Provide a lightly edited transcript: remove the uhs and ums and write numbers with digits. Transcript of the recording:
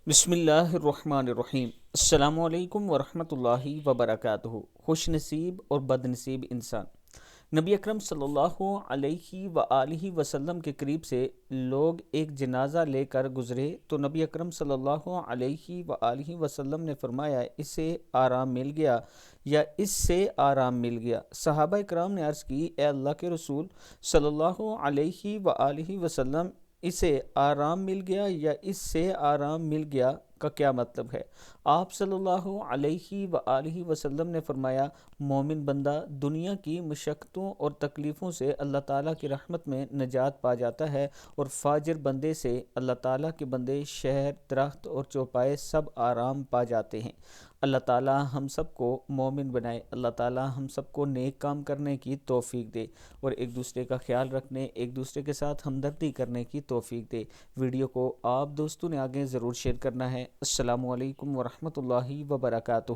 بسم اللہ الرحمن الرحیم۔ السلام علیکم ورحمۃ اللہ وبرکاتہ۔ خوش نصیب اور بد نصیب انسان۔ نبی اکرم صلی اللہ علیہ وآلہ وسلم کے قریب سے لوگ ایک جنازہ لے کر گزرے تو نبی اکرم صلی اللہ علیہ وآلہ وسلم نے فرمایا اسے آرام مل گیا یا اس سے آرام مل گیا۔ صحابہ اکرام نے عرض کی اے اللہ کے رسول صلی اللہ علیہ وآلہ وسلم، اسے آرام مل گیا یا اس سے آرام مل گیا کا کیا مطلب ہے؟ آپ صلی اللہ علیہ وآلہ وسلم نے فرمایا مومن بندہ دنیا کی مشقتوں اور تکلیفوں سے اللہ تعالیٰ کی رحمت میں نجات پا جاتا ہے، اور فاجر بندے سے اللہ تعالیٰ کے بندے شہر، درخت اور چوپائے سب آرام پا جاتے ہیں۔ اللہ تعالیٰ ہم سب کو مومن بنائے، اللہ تعالیٰ ہم سب کو نیک کام کرنے کی توفیق دے اور ایک دوسرے کا خیال رکھنے، ایک دوسرے کے ساتھ ہمدردی کرنے کی توفیق دے۔ ویڈیو کو آپ دوستوں نے آگے ضرور شیئر کرنا ہے۔ السلام علیکم ورحمۃ اللہ وبرکاتہ۔